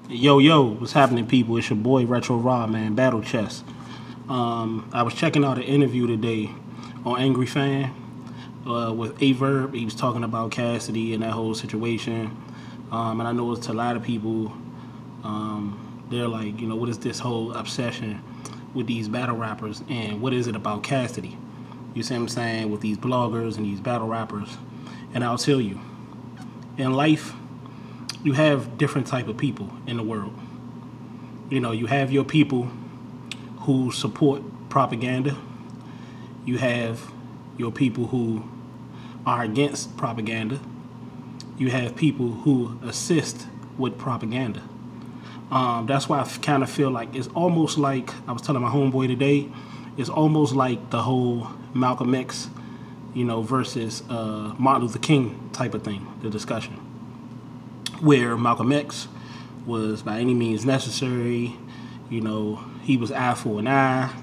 Yo, what's happening, people? It's your boy Retro Raw, man. Battle Chess. I was checking out an interview today on Angry Fan with Verb. He was talking about Cassidy and that whole situation. And I know it's to a lot of people. They're like, what is this whole obsession with these battle rappers, and what is it about Cassidy? You see what I'm saying? With these bloggers and these battle rappers. And I'll tell you, in life, you have different type of people in the world. You have your people who support propaganda. You have your people who are against propaganda. You have people who assist with propaganda. That's why I kind of feel like it's almost like, I was telling my homeboy today, it's almost like the whole Malcolm X, versus Martin Luther King type of thing, the discussion. Where Malcolm X was by any means necessary, he was eye for an eye.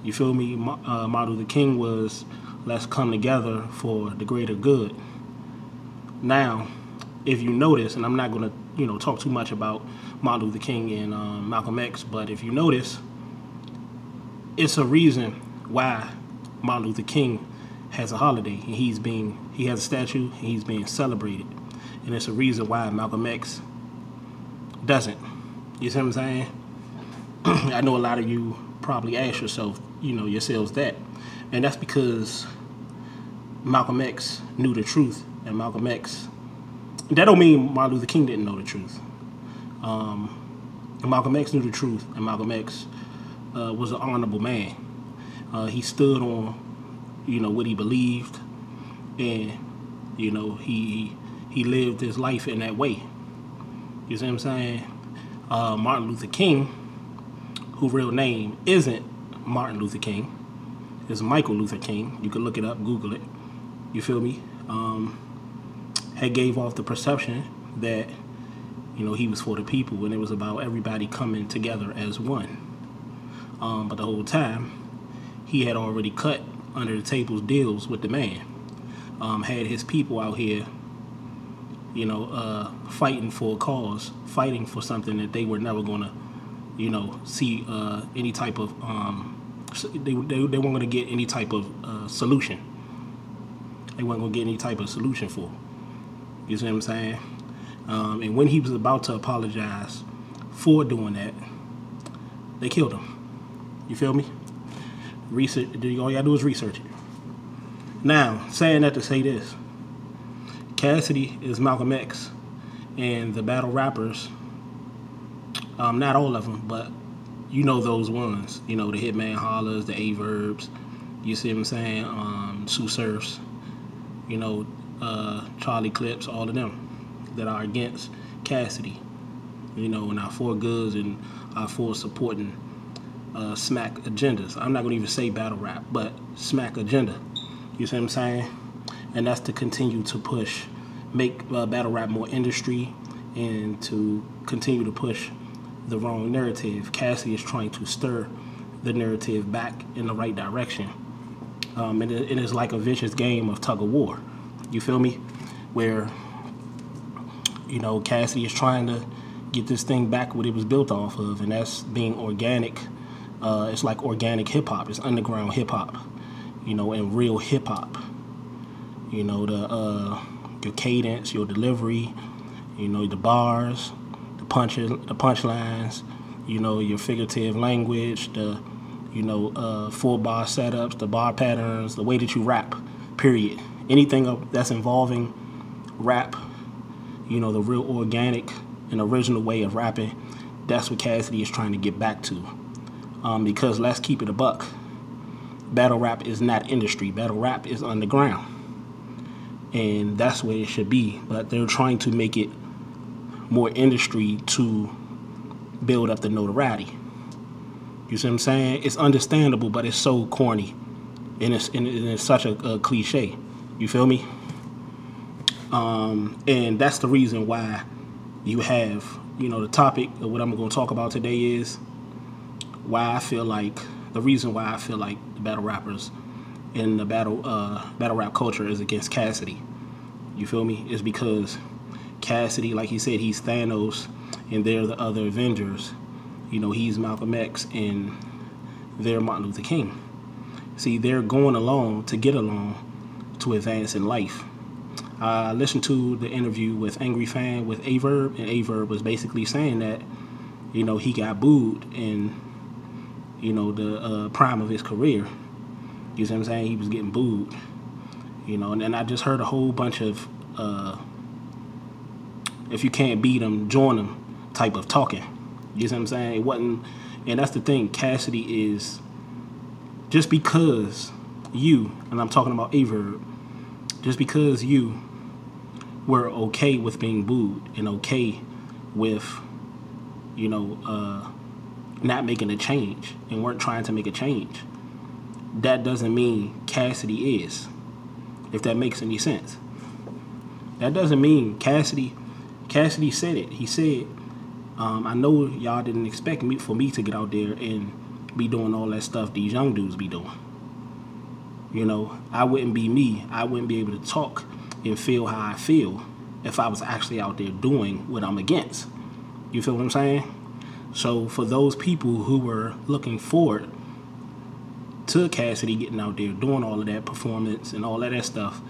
You feel me? Martin Luther King was let's come together for the greater good. Now, if you notice, and I'm not going to talk too much about Martin Luther King and Malcolm X, but if you notice, it's a reason why Martin Luther King has a holiday and he has a statue and he's being celebrated. And it's a reason why Malcolm X doesn't. You see what I'm saying? I know a lot of you probably ask yourselves that. And that's because Malcolm X knew the truth. And that don't mean Martin Luther King didn't know the truth. Malcolm X knew the truth. And Malcolm X was an honorable man. He stood on, what he believed. And, he lived his life in that way. You see what I'm saying? Martin Luther King, whose real name isn't Martin Luther King, it's Michael Luther King. You can look it up, Google it. You feel me? Had gave off the perception that, he was for the people and it was about everybody coming together as one. But the whole time, he had already cut under the table's deals with the man. Had his people out here fighting for a cause, fighting for something that they were never gonna, see any type of, they weren't gonna get any type of solution. They weren't gonna get any type of solution for. You see what I'm saying? And when he was about to apologize for doing that, they killed him. You feel me? Research. All you gotta do is research it. Now, saying that to say this. Cassidy is Malcolm X, and the battle rappers, not all of them, but those ones, the Hitman Hollers, the A-Verbs, you see what I'm saying, Sue Surfs, Charlie Clips, all of them that are against Cassidy, and our four goods and our four supporting smack agendas. I'm not going to even say battle rap, but smack agenda, you see what I'm saying? And that's to continue to make battle rap more industry and to continue to push the wrong narrative. Cassidy is trying to stir the narrative back in the right direction. And it is like a vicious game of tug of war. You feel me? Where, Cassidy is trying to get this thing back what it was built off of, and that's being organic. It's like organic hip-hop. It's underground hip-hop, and real hip-hop. Your cadence, your delivery, the bars, the punchlines, your figurative language, the, 4-bar setups, the bar patterns, the way that you rap, period. Anything that's involving rap, the real organic and original way of rapping, that's what Cassidy is trying to get back to. Because let's keep it a buck. Battle rap is not industry. Battle rap is underground. And that's where it should be. But they're trying to make it more industry to build up the notoriety. You see what I'm saying? It's understandable, but it's so corny. And it's such a cliche. You feel me? And that's the reason why you have, the topic of what I'm going to talk about today is the reason why I feel like the battle rappers in the battle rap culture is against Cassidy. You feel me? It's because Cassidy, like he said, he's Thanos, and they're the other Avengers. You know, he's Malcolm X and they're Martin Luther King. See, they're going along to get along to advance in life. I listened to the interview with Angry Fan with Averb, and Averb was basically saying that, you know, he got booed in, you know, the prime of his career. You see what I'm saying? He was getting booed. You know, and then I just heard a whole bunch of, if you can't beat them, join them type of talking. You see what I'm saying? It wasn't, and that's the thing. Cassidy is, just because you, and I'm talking about Averb, just because you were okay with being booed and okay with, you know, not making a change and weren't trying to make a change, that doesn't mean Cassidy is, if that makes any sense. That doesn't mean Cassidy said it. He said, I know y'all didn't expect for me to get out there and be doing all that stuff these young dudes be doing. You know, I wouldn't be me. I wouldn't be able to talk and feel how I feel if I was actually out there doing what I'm against. You feel what I'm saying? So for those people who were looking forward to Cassidy getting out there doing all of that performance and all of that stuff,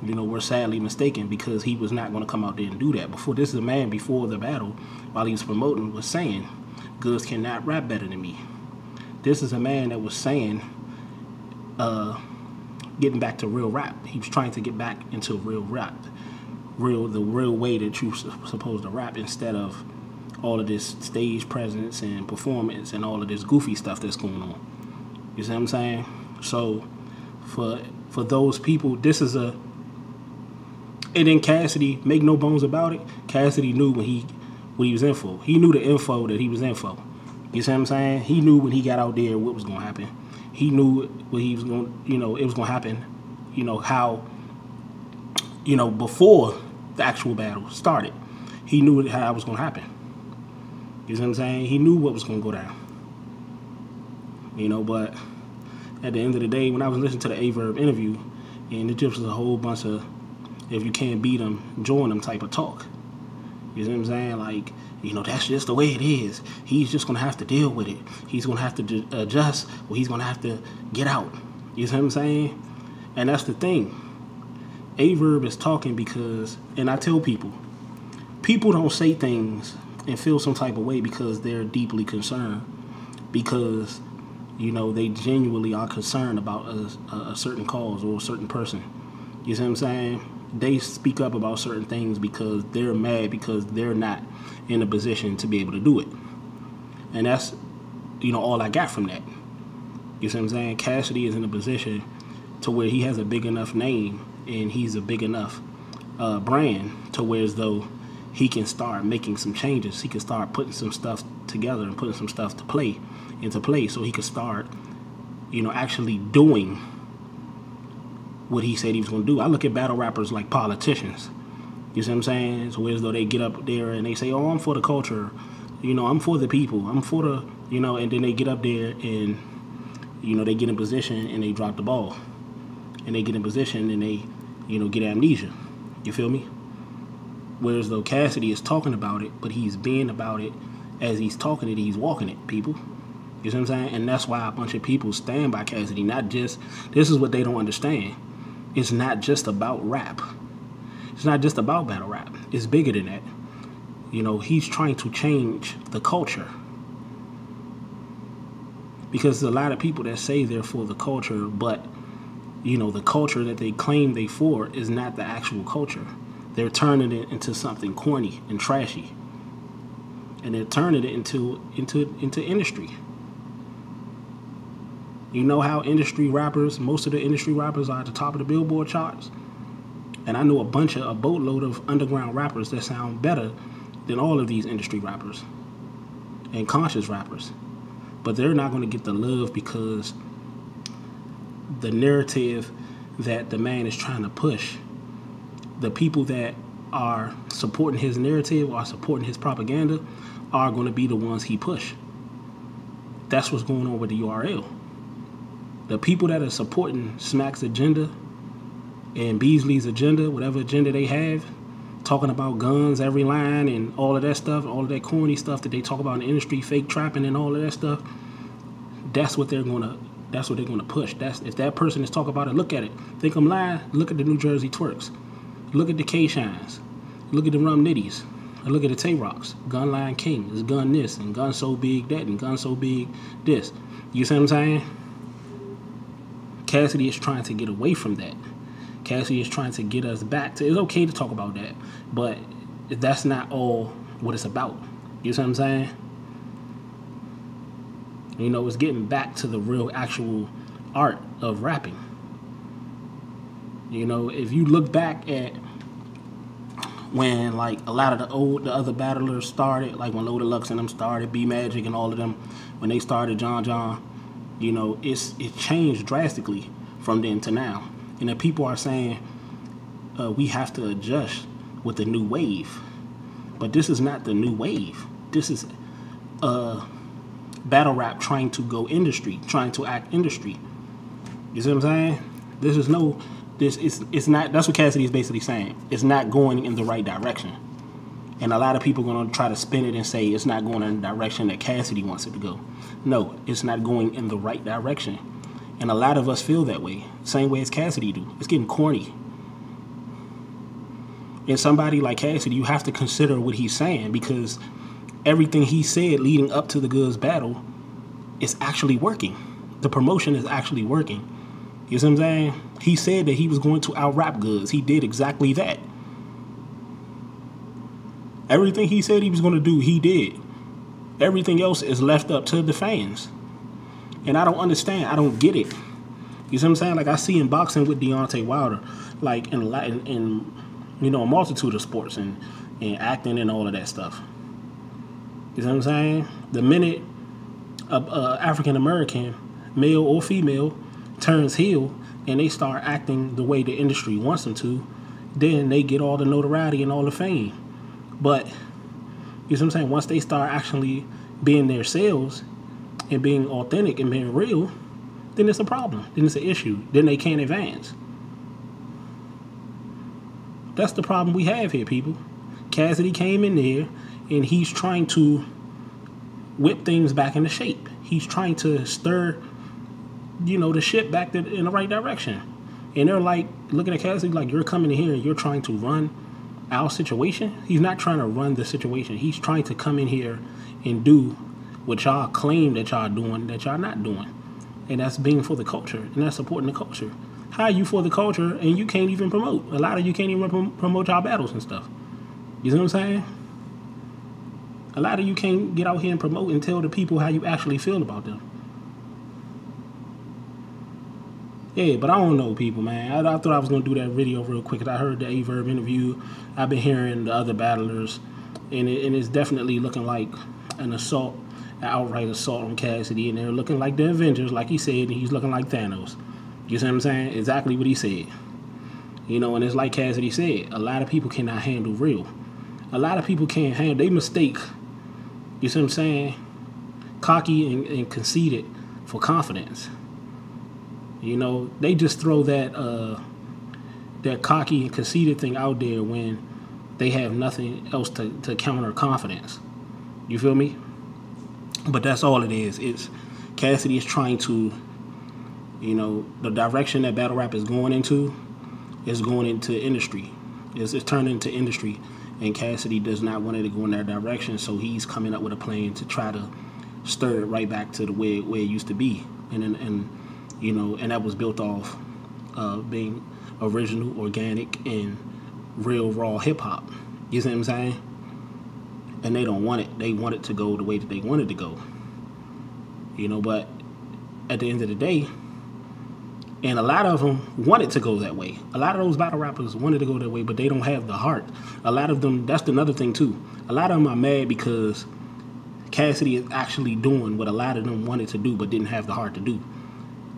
you know, we're sadly mistaken, because he was not going to come out there and do that. This is a man before the battle, while he was promoting, was saying, Goods cannot rap better than me. This is a man that was saying, getting back to real rap. He was trying to get back into real rap. The real way that you're supposed to rap, instead of all of this stage presence and performance and all of this goofy stuff that's going on. You see what I'm saying? So for those people, this is a, and then Cassidy, make no bones about it, Cassidy knew what he was in for. He knew the info that he was in for. You see what I'm saying? He knew when he got out there what was going to happen. He knew what he was going, you know, it was going to happen, you know, how, you know, before the actual battle started. He knew how it was going to happen. You see what I'm saying? He knew what was going to go down. You know, but at the end of the day, when I was listening to the Averb interview, and it just was a whole bunch of, if you can't beat them, join them type of talk. You see what I'm saying? Like, you know, that's just the way it is. He's just going to have to deal with it. He's going to have to adjust, or he's going to have to get out. You see what I'm saying? And that's the thing. Averb is talking because, and I tell people don't say things and feel some type of way because they're deeply concerned. Because, you know, they genuinely are concerned about a certain cause or a certain person. You see what I'm saying? They speak up about certain things because they're mad because they're not in a position to be able to do it. And that's, you know, all I got from that. You see what I'm saying? Cassidy is in a position to where he has a big enough name and he's a big enough brand to where as though he can start making some changes. He can start putting some stuff together and putting some stuff into play so he could start, you know, actually doing what he said he was going to do. I look at battle rappers like politicians. You see what I'm saying? So as though they get up there and they say, oh, I'm for the culture. You know, I'm for the people. I'm for the, you know, and then they get up there and, you know, they get in position and they drop the ball. And they get in position and they, you know, get amnesia. You feel me? Whereas though Cassidy is talking about it, but he's being about it as he's talking it, he's walking it, people. You see what I'm saying? And that's why a bunch of people stand by Cassidy. Not just, this is what they don't understand. It's not just about rap. It's not just about battle rap. It's bigger than that. You know, he's trying to change the culture. Because there's a lot of people that say they're for the culture, but, you know, the culture that they claim they for is not the actual culture. They're turning it into something corny and trashy. And they're turning it into industry. You know how industry rappers, most of the industry rappers are at the top of the Billboard charts? And I know a boatload of underground rappers that sound better than all of these industry rappers and conscious rappers. But they're not going to get the love because the narrative that the man is trying to push, the people that are supporting his narrative or supporting his propaganda are going to be the ones he push. That's what's going on with the URL. The people that are supporting Smack's agenda and Beasley's agenda, whatever agenda they have, talking about guns every line and all of that stuff, all of that corny stuff that they talk about in the industry, fake trapping and all of that stuff. That's what they're gonna push. That's if that person is talking about it, look at it. Think I'm lying? Look at the New Jersey twerks. Look at the K-Shines. Look at the Rum Nitties. And look at the Tay-Rocks. Gun Line King. It's gun this and gun so big that and gun so big this. You see what I'm saying? Cassidy is trying to get away from that. Cassidy is trying to get us back to, it's okay to talk about that, but that's not all what it's about. You see what I'm saying? You know, it's getting back to the real actual art of rapping. You know, if you look back at when like a lot of the other battlers started, like when Loaded Lux and them started, B Magic and all of them, when they started John, you know, it changed drastically from then to now. And then people are saying we have to adjust with the new wave. But this is not the new wave. This is battle rap trying to go industry, trying to act industry. You see what I'm saying? It's not, that's what Cassidy is basically saying. It's not going in the right direction. And a lot of people are going to try to spin it and say it's not going in the direction that Cassidy wants it to go. No, it's not going in the right direction. And a lot of us feel that way, same way as Cassidy do. It's getting corny. And somebody like Cassidy, you have to consider what he's saying, because everything he said leading up to the Goods battle is actually working. The promotion is actually working. You see what I'm saying? He said that he was going to out-rap Goods. He did exactly that. Everything he said he was going to do, he did. Everything else is left up to the fans. And I don't understand. I don't get it. You see what I'm saying? Like I see in boxing with Deontay Wilder, like in you know, a multitude of sports and acting and all of that stuff. You see what I'm saying? The minute a African American, male or female, turns heel and they start acting the way the industry wants them to, then they get all the notoriety and all the fame. But you see what I'm saying? Once they start actually being themselves and being authentic and being real, then it's a problem. Then it's an issue. Then they can't advance. That's the problem we have here, people. Cassidy came in there and he's trying to whip things back into shape. He's trying to stir, you know, the shit back in the right direction. And they're like, looking at Cassidy like, you're coming in here and you're trying to run our situation. He's not trying to run the situation. He's trying to come in here and do what y'all claim that y'all doing that y'all not doing. And that's being for the culture, and that's supporting the culture. How are you for the culture and you can't even promote? A lot of you can't even promote y'all battles and stuff. You see what I'm saying? A lot of you can't get out here and promote and tell the people how you actually feel about them. Yeah, but I don't know, people, man. I thought I was going to do that video real quick because I heard the A-Verb interview. I've been hearing the other battlers, and it's definitely looking like an assault, an outright assault on Cassidy, and they're looking like the Avengers, like he said, and he's looking like Thanos. You see what I'm saying? Exactly what he said. You know, and it's like Cassidy said, a lot of people cannot handle real. A lot of people can't handle, they mistake, you see what I'm saying, cocky and conceited for confidence. You know, they just throw that cocky and conceited thing out there when they have nothing else to counter confidence. You feel me? But that's all it is. It's Cassidy is trying to, you know, the direction that battle rap is going into industry. It's turning into industry, and Cassidy does not want it to go in that direction, so he's coming up with a plan to try to stir it right back to the way it used to be. And you know, and that was built off being original, organic, and real raw hip hop. You see what I'm saying? And they don't want it. They want it to go the way that they want it to go. You know, but at the end of the day, and a lot of them want it to go that way. A lot of those battle rappers wanted to go that way, but they don't have the heart. A lot of them, that's another thing too. A lot of them are mad because Cassidy is actually doing what a lot of them wanted to do but didn't have the heart to do.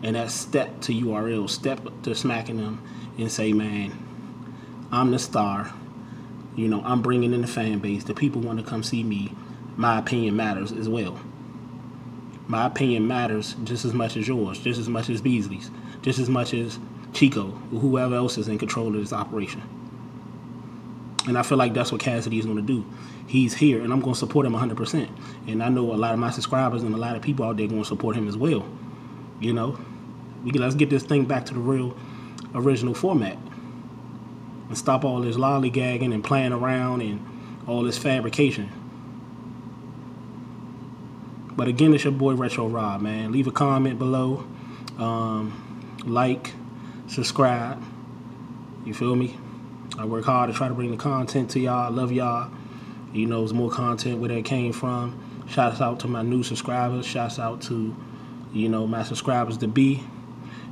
And that's step to URL, step to smacking them and say, man, I'm the star. You know, I'm bringing in the fan base. The people want to come see me. My opinion matters as well. My opinion matters just as much as yours, just as much as Beasley's, just as much as Chico, or whoever else is in control of this operation. And I feel like that's what Cassidy is going to do. He's here, and I'm going to support him 100%. And I know a lot of my subscribers and a lot of people out there going to support him as well. You know, let's get this thing back to the real original format and stop all this lollygagging and playing around and all this fabrication. But again, it's your boy Retro Rob, man. Leave a comment below, like, subscribe. You feel me? I work hard to try to bring the content to y'all. I love y'all. You know, there's more content where that came from. Shouts out to my new subscribers. Shouts out to, you know, my subscribers to be.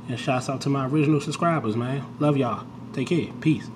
And shouts out to my original subscribers, man. Love y'all. Take care. Peace.